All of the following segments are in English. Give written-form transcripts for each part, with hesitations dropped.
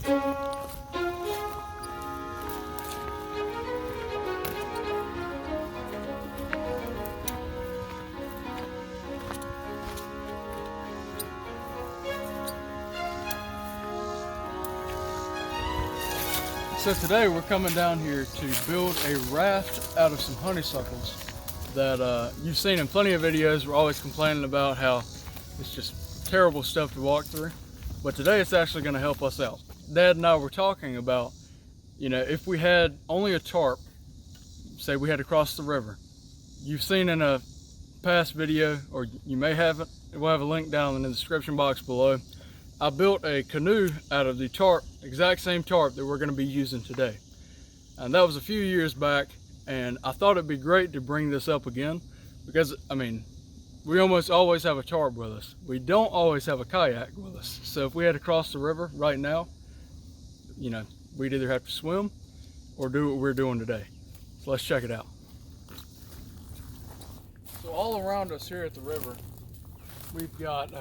So today we're coming down here to build a raft out of some honeysuckles that you've seen in plenty of videos. We're always complaining about how it's just terrible stuff to walk through. But today it's actually going to help us out. Dad and I were talking about, if we had only a tarp, say we had to cross the river. You've seen in a past video, or you may haven't, we'll have a link down in the description box below. I built a canoe out of the tarp, exact same tarp that we're going to be using today. And that was a few years back, and I thought it'd be great to bring this up again because, we almost always have a tarp with us. We don't always have a kayak with us. So if we had to cross the river right now, we'd either have to swim or do what we're doing today. So let's check it out. So all around us here at the river, we've got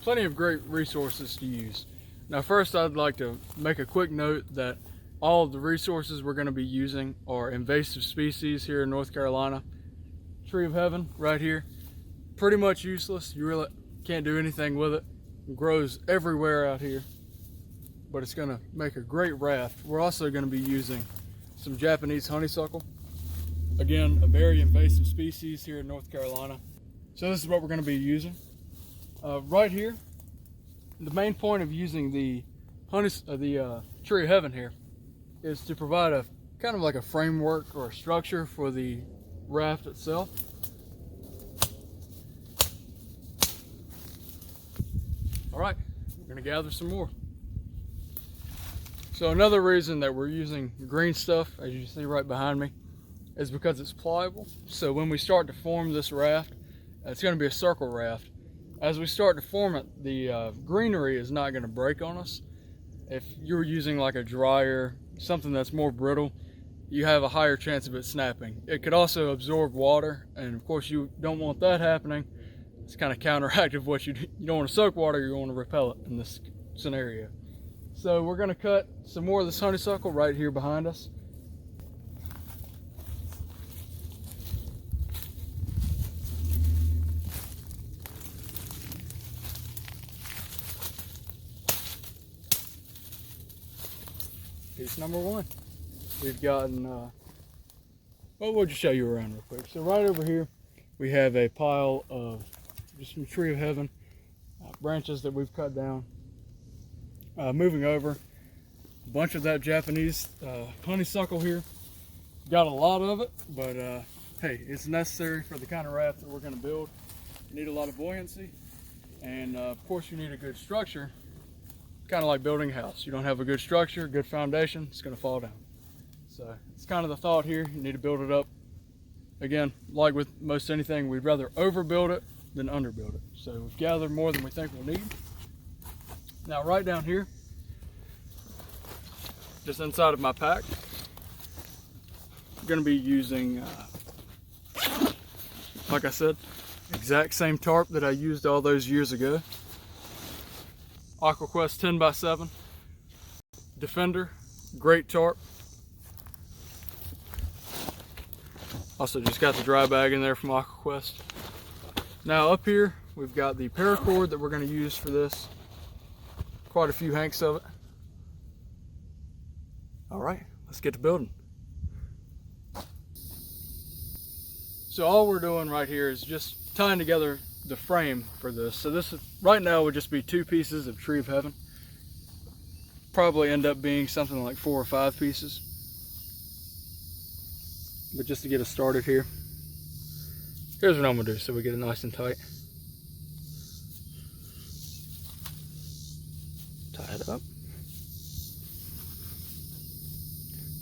plenty of great resources to use. Now first I'd like to make a quick note that all of the resources we're going to be using are invasive species here in North Carolina. Tree of Heaven right here, pretty much useless. You really can't do anything with it. It grows everywhere out here, but it's going to make a great raft. We're also going to be using some Japanese honeysuckle. Again, a very invasive species here in North Carolina. So this is what we're going to be using. Right here, the main point of using the Tree of Heaven here is to provide a kind of like a framework or a structure for the raft itself. All right, we're going to gather some more. So another reason that we're using green stuff, as you see right behind me, is because it's pliable. So when we start to form this raft, it's going to be a circle raft. As we start to form it, the greenery is not going to break on us. If you're using like a dryer, something that's more brittle, you have a higher chance of it snapping. It could also absorb water, and of course you don't want that happening. It's kind of counteractive what you don't want to soak water, you want to repel it in this scenario. So we're going to cut some more of this honeysuckle right here behind us. Piece number one. We've gotten, well, we'll just show you around real quick. So right over here, we have a pile of just some Tree of Heaven branches that we've cut down. Moving over, a bunch of that Japanese honeysuckle here. Got a lot of it, but hey, it's necessary for the kind of raft that we're going to build. You need a lot of buoyancy, and of course you need a good structure. Kind of like building a house. You don't have a good structure, good foundation, it's going to fall down. So it's kind of the thought here. You need to build it up. Again, like with most anything, we'd rather overbuild it than underbuild it. So we've gathered more than we think we'll need. Now right down here, just inside of my pack, I'm going to be using, like I said, exact same tarp that I used all those years ago. AquaQuest 10x7 Defender, great tarp. Also just got the dry bag in there from AquaQuest. Now up here we've got the paracord that we're going to use for this. Quite a few hanks of it. All right, let's get to building. So all we're doing right here is just tying together the frame for this. So this is, right now would just be 2 pieces of Tree of Heaven. Probably end up being something like 4 or 5 pieces. But just to get us started here, here's what I'm gonna do so we get it nice and tight. Tie it up.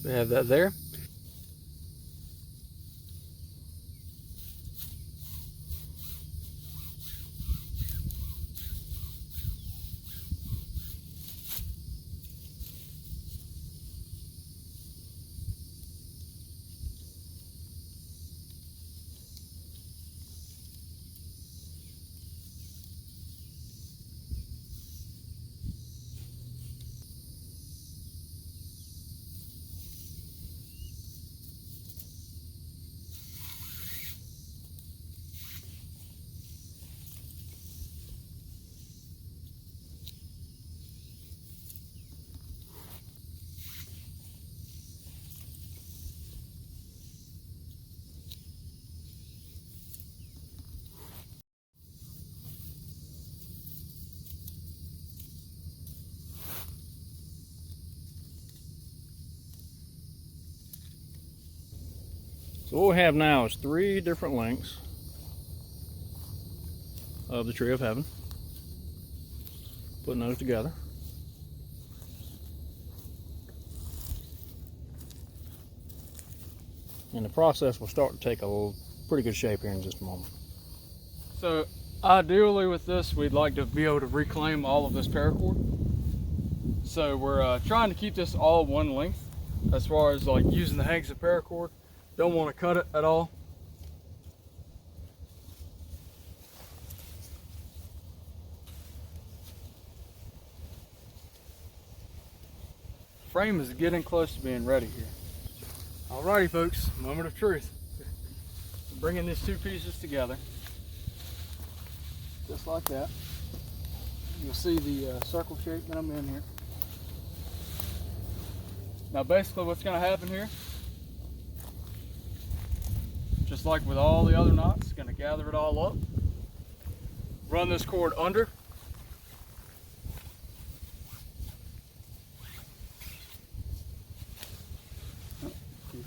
So we have that there. So what we have now is 3 different lengths of the tree of heaven. Putting those together. And the process will start to take a pretty good shape here in just a moment. So ideally with this, we'd like to be able to reclaim all of this paracord. So we're trying to keep this all one length as far as like using the hanks of paracord. Don't want to cut it at all. Frame is getting close to being ready here. Alrighty folks, moment of truth. Bringing these 2 pieces together, just like that. You'll see the circle shape that I'm in here. Now basically what's going to happen here, just like with all the other knots, going to gather it all up, run this cord under,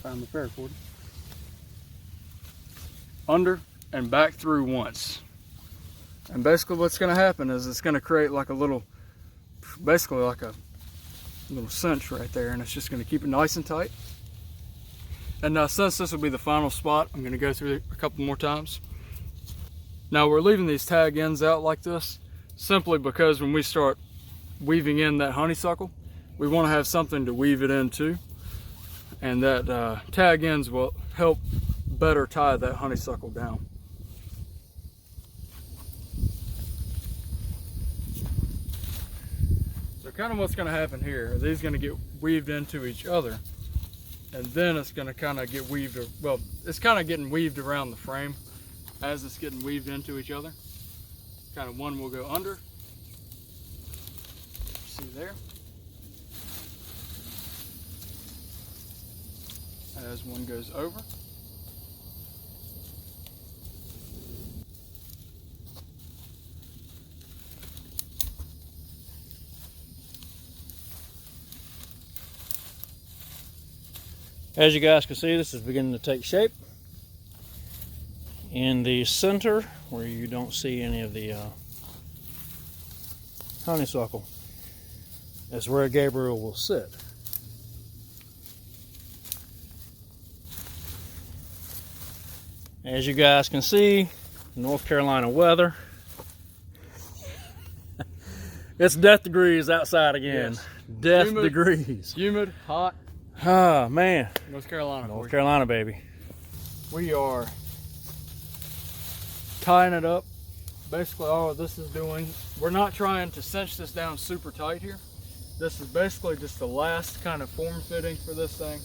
find the paracord, under and back through once. And basically what's going to happen is it's going to create like a little, basically like a little cinch right there, and it's just going to keep it nice and tight. And now since this will be the final spot, I'm going to go through it a couple more times. Now we're leaving these tag ends out like this simply because when we start weaving in that honeysuckle, we want to have something to weave it into. And that tag ends will help better tie that honeysuckle down. So kind of what's going to happen here, these are going to get weaved into each other, and then it's going to kind of get weaved, well, it's kind of getting weaved around the frame as it's getting weaved into each other. Kind of one will go under, see there, as one goes over. As you guys can see, this is beginning to take shape. In the center, where you don't see any of the honeysuckle, is where Gabriel will sit. As you guys can see, North Carolina weather. It's death degrees outside again. Yes. Death humid, degrees. Humid, hot. Ah, man. North Carolina. North Carolina, baby. We are tying it up. Basically all this is doing, we're not trying to cinch this down super tight here. This is basically just the last kind of form fitting for this thing.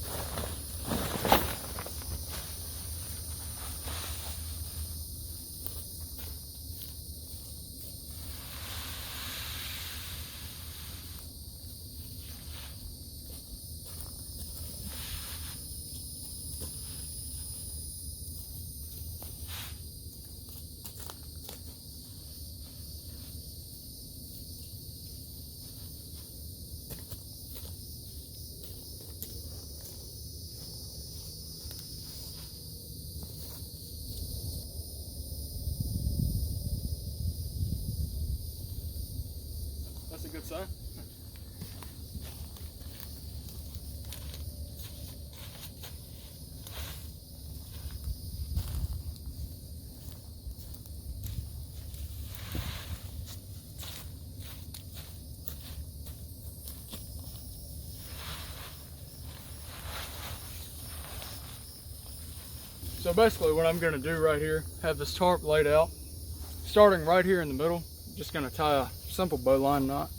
That's a good sign. So basically what I'm going to do right here, have this tarp laid out, starting right here in the middle. Just going to tie a simple bowline knot.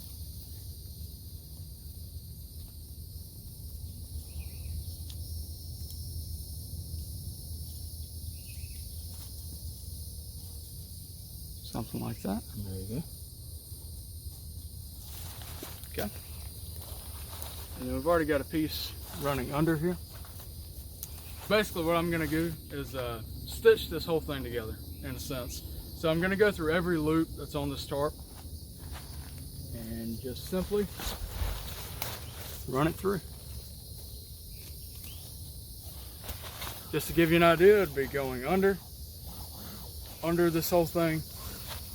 Something like that. There you go. Okay. And then we've already got a piece running under here. Basically what I'm going to do is stitch this whole thing together in a sense. So I'm going to go through every loop that's on this tarp and just simply run it through. just to give you an idea, it'd be going under this whole thing,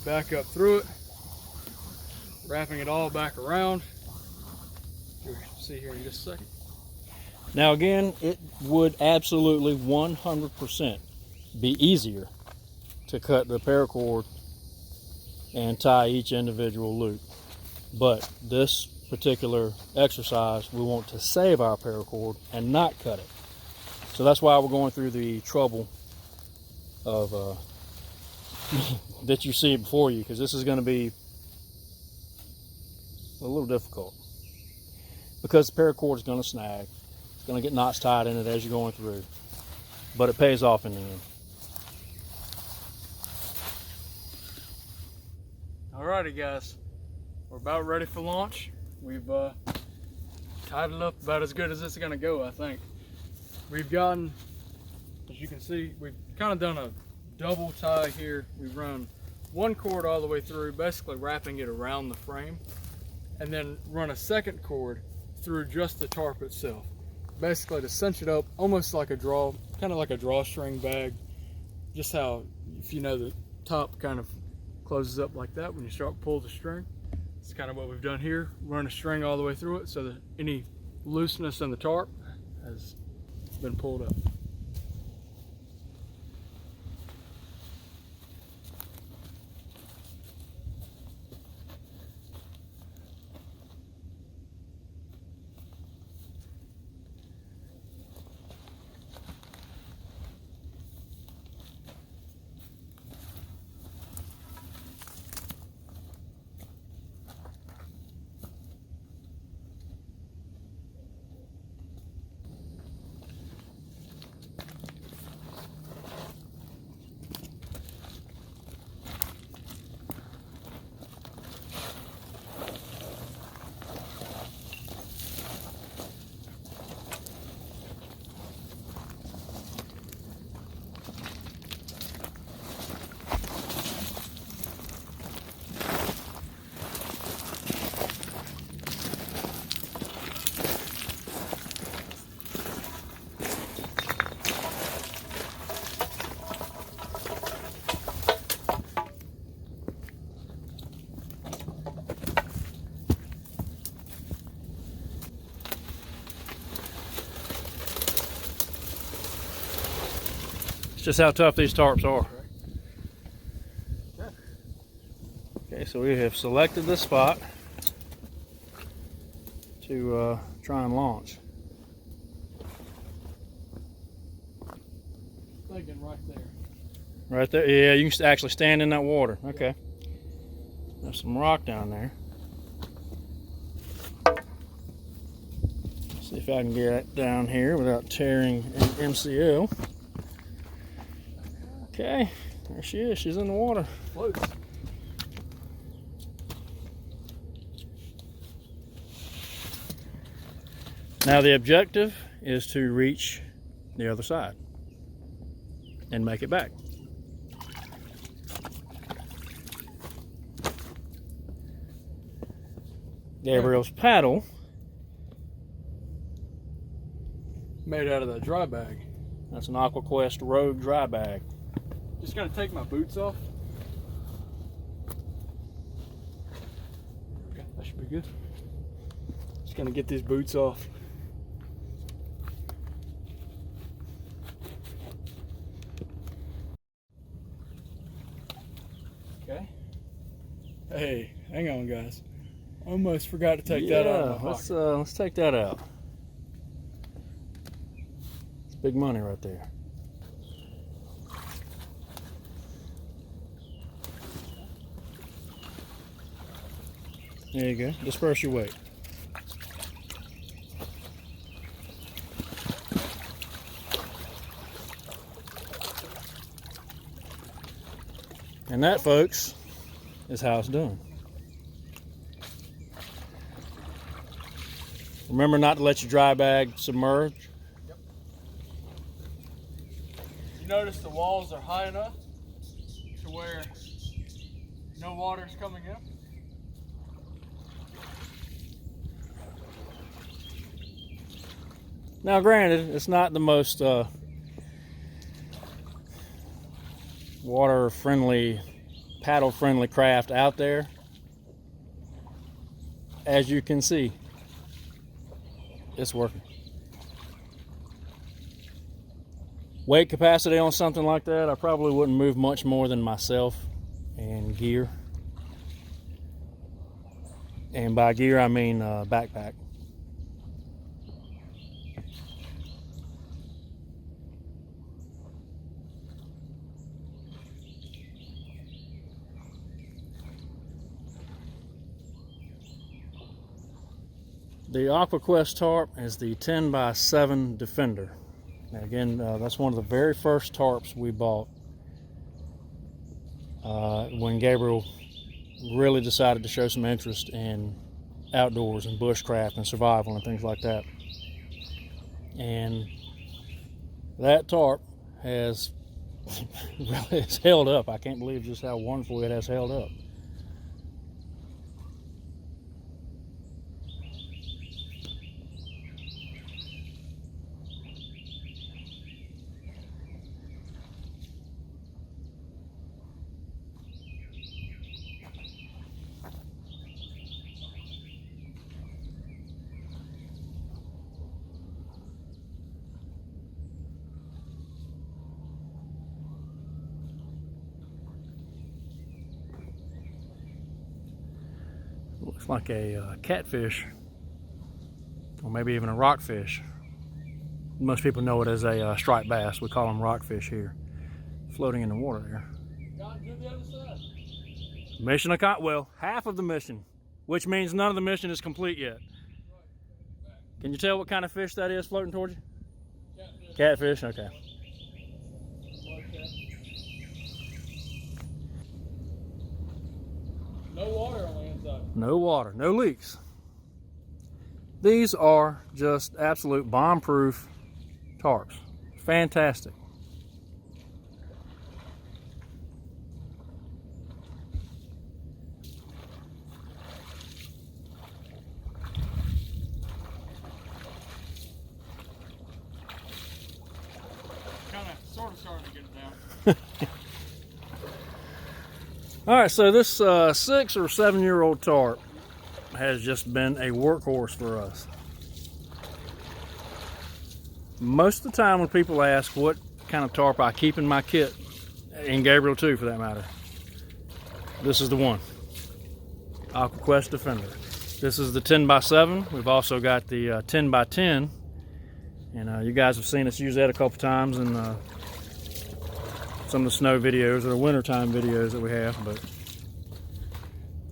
back up through it, wrapping it all back around. You'll see here in just a second. Now again, it would absolutely 100% be easier to cut the paracord and tie each individual loop. But this particular exercise, we want to save our paracord and not cut it. So that's why we're going through the trouble of that you see before you, because this is going to be a little difficult. Because the paracord is going to snag. It's going to get knots tied in it as you're going through. But it pays off in the end. Alrighty guys, we're about ready for launch. We've tied it up about as good as it's gonna go, I think. We've gotten, as you can see, we've kind of done a double tie here. We've run one cord all the way through, basically wrapping it around the frame, and then run a second cord through just the tarp itself. Basically to cinch it up, almost like a kind of like a drawstring bag. Just how, if you know, the top kind of closes up like that when you start to pull the string. It's kind of what we've done here. Run a string all the way through it so that any looseness in the tarp has been pulled up. Just how tough these tarps are. Okay, so we have selected this spot to try and launch. Thinking right there. Right there? Yeah, you can actually stand in that water. Okay. There's some rock down there. See if I can get it down here without tearing an MCL. Okay, there she is. She's in the water. Floats. Now the objective is to reach the other side and make it back. Gabriel's paddle, made out of that dry bag. that's an AquaQuest Rogue dry bag. Just gonna take my boots off. Okay, that should be good. Just gonna get these boots off. Okay. Hey, hang on guys. Almost forgot to take that out of my pocket. Let's take that out. It's big money right there. There you go. Disperse your weight. And that, folks, is how it's done. Remember not to let your dry bag submerge. Yep. You notice the walls are high enough to where no water's coming in. Now, granted, it's not the most water-friendly, paddle-friendly craft out there. As you can see, it's working. Weight capacity on something like that, I probably wouldn't move much more than myself and gear. And by gear, I mean backpack. The AquaQuest tarp is the 10x7 Defender. Now again, that's one of the very first tarps we bought when Gabriel really decided to show some interest in outdoors and bushcraft and survival and things like that. And that tarp has really has held up. I can't believe just how wonderful it has held up. Looks like a catfish, or maybe even a rockfish. Most people know it as a striped bass. We call them rockfish here, floating in the water there. Mission accomplished. Well, half of the mission, which means none of the mission is complete yet. Can you tell what kind of fish that is floating towards you? Catfish. Catfish, okay. No water on the inside. No water, no leaks. These are just absolute bomb-proof tarps. Fantastic. Sort of starting to get it down. All right, so this 6 or 7 year old tarp has just been a workhorse for us. Most of the time when people ask what kind of tarp I keep in my kit, and Gabriel too for that matter, this is the one. AquaQuest Defender. This is the 10x7. We've also got the 10x10, and you guys have seen us use that a couple times in some of the snow videos or the wintertime videos that we have, but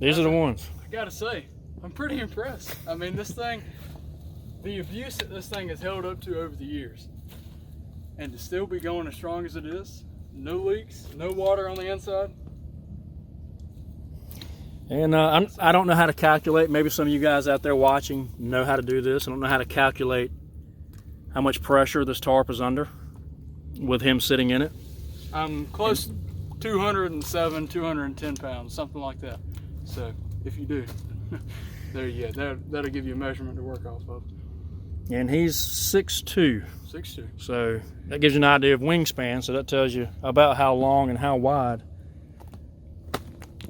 these are the ones. I gotta say, I'm pretty impressed. I mean, this thing, the abuse that this thing has held up to over the years, and to still be going as strong as it is, no leaks, no water on the inside. And I don't know how to calculate, maybe some of you guys out there watching know how to do this. I don't know how to calculate how much pressure this tarp is under with him sitting in it. I'm close to 207, 210 pounds, something like that. So if you do, there you go. That'll give you a measurement to work off of. And he's 6'2". 6'2". So that gives you an idea of wingspan. So that tells you about how long and how wide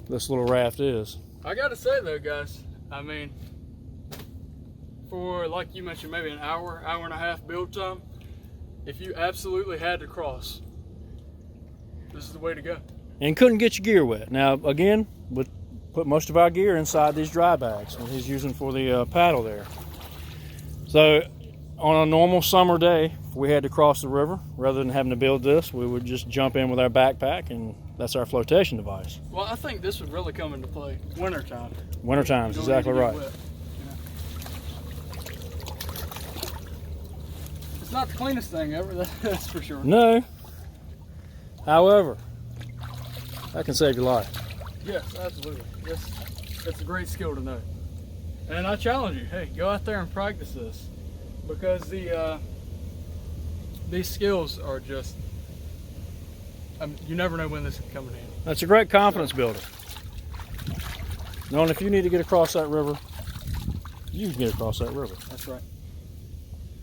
this little raft is. I gotta say though, guys, I mean, for, like you mentioned, maybe an hour, hour and a half build time, if you absolutely had to cross, this is the way to go. And couldn't get your gear wet. Now, again, we put most of our gear inside these dry bags that he's using for the paddle there. So, on a normal summer day, if we had to cross the river, rather than having to build this, we would just jump in with our backpack, and that's our flotation device. Well, I think this would really come into play wintertime. Wintertime is exactly right. Wet, you know? It's not the cleanest thing ever, that's for sure. No. However, that can save your life. Yes, absolutely. That's a great skill to know. And I challenge you, hey, go out there and practice this, because these skills are just, you never know when this can come in handy. That's a great confidence builder. Knowing if you need to get across that river, you can get across that river. That's right.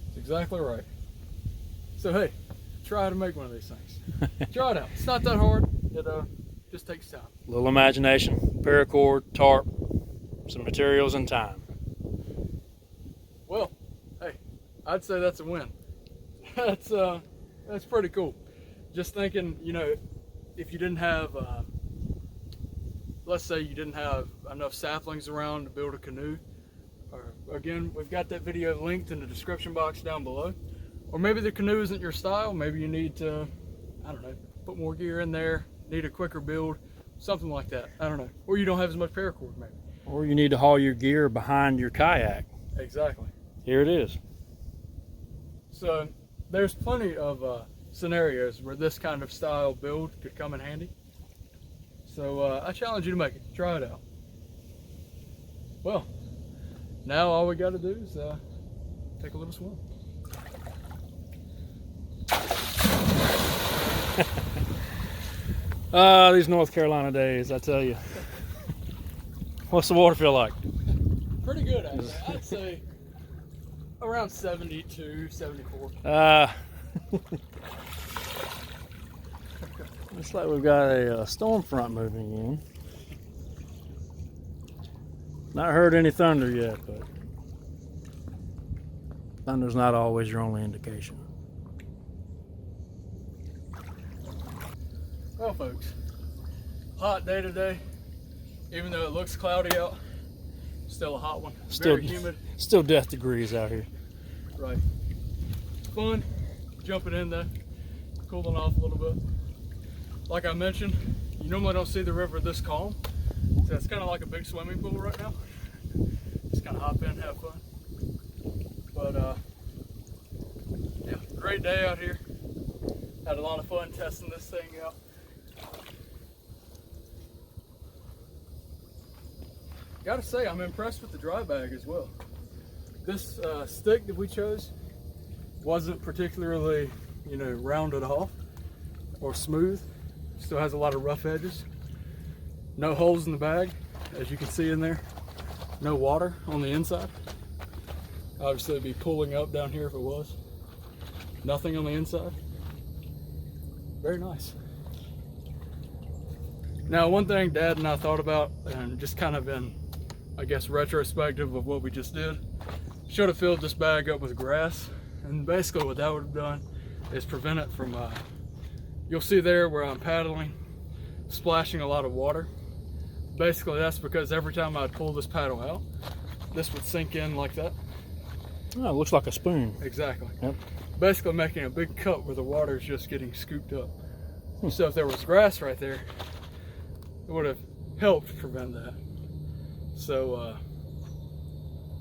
That's exactly right. So hey, try to make one of these things. Try it out. It's not that hard. It just takes time. Little imagination, paracord, tarp, some materials, and time. Well, hey, I'd say that's a win. That's pretty cool. Just thinking, you know, if you didn't have, let's say you didn't have enough saplings around to build a canoe, or again, we've got that video linked in the description box down below. Or maybe the canoe isn't your style. Maybe you need to, I don't know, put more gear in there, need a quicker build, something like that. I don't know. Or you don't have as much paracord, maybe. Or you need to haul your gear behind your kayak. Exactly. Here it is. So there's plenty of scenarios where this kind of style build could come in handy. So I challenge you to make it. Try it out. Well, now all we got to do is take a little swim. These North Carolina days, I tell you. What's the water feel like? Pretty good, actually. I'd say around 72, 74. Looks like we've got a storm front moving in. Not heard any thunder yet, but thunder's not always your only indication. Well, folks, hot day today. Even though it looks cloudy out, still a hot one. Very humid. Still death degrees out here. Right. Fun jumping in there, cooling off a little bit. Like I mentioned, you normally don't see the river this calm. So it's kind of like a big swimming pool right now. Just kind of hop in, have fun. But yeah, great day out here. Had a lot of fun testing this thing out. Gotta say, I'm impressed with the dry bag as well. This stick that we chose wasn't particularly, you know, rounded off or smooth. Still has a lot of rough edges. No holes in the bag, as you can see in there. No water on the inside. Obviously it'd be pulling up down here if it was. Nothing on the inside. Very nice. Now, one thing Dad and I thought about, and just kind of in, I guess, retrospective of what we just did, should have filled this bag up with grass. And basically what that would have done is prevent it from, you'll see there where I'm paddling, splashing a lot of water. Basically that's because every time I'd pull this paddle out, this would sink in like that. Oh, it looks like a spoon. Exactly. Yep. Basically making a big cut where the water is just getting scooped up. So if there was grass right there, it would have helped prevent that. So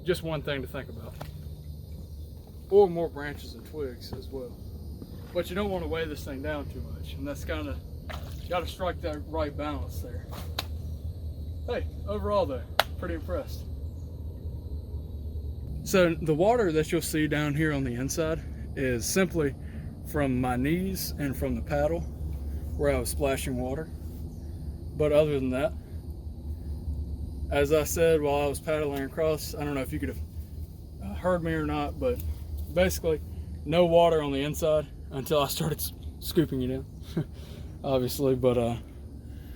just one thing to think about. Or more branches and twigs as well. But you don't want to weigh this thing down too much, and that's kind of, got to strike that right balance there. Hey, overall though, pretty impressed. So the water that you'll see down here on the inside is simply from my knees and from the paddle where I was splashing water. But other than that, as I said while I was paddling across, I don't know if you could have heard me or not, but basically no water on the inside until I started scooping it in, obviously. But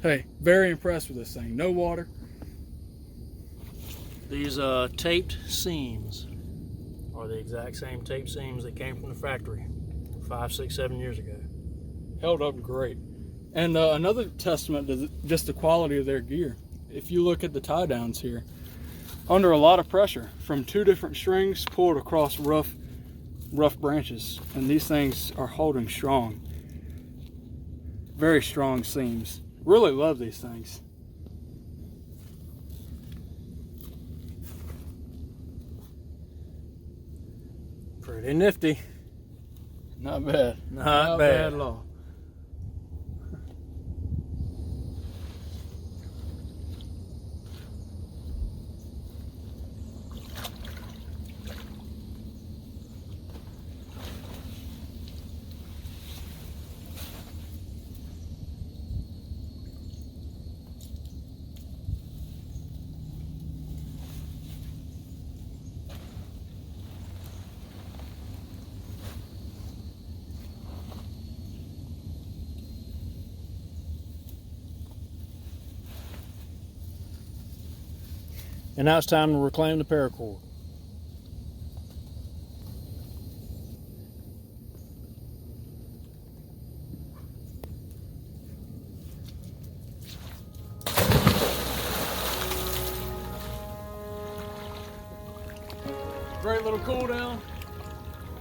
hey, very impressed with this thing. No water. These taped seams are the exact same tape seams that came from the factory 5, 6, 7 years ago. Held up great. And another testament to just the quality of their gear. If you look at the tie downs here, under a lot of pressure from 2 different strings pulled across rough branches, and these things are holding strong. Very strong seams. Really love these things. Pretty nifty. Not bad. Not bad at all. And now it's time to reclaim the paracord. Great little cool down.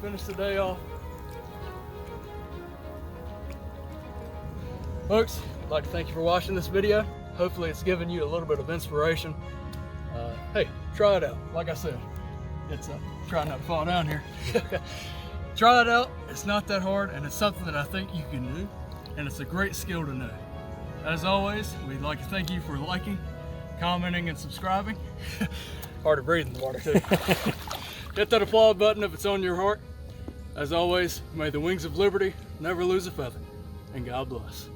Finish the day off. Folks, I'd like to thank you for watching this video. Hopefully it's given you a little bit of inspiration. Hey, try it out. Like I said, it's try not to fall down here. Try it out. It's not that hard, and it's something that I think you can do, and it's a great skill to know. As always, we'd like to thank you for liking, commenting, and subscribing. Hard to breathe in the water too. Hit that applaud button if it's on your heart. As always, may the wings of liberty never lose a feather, and God bless.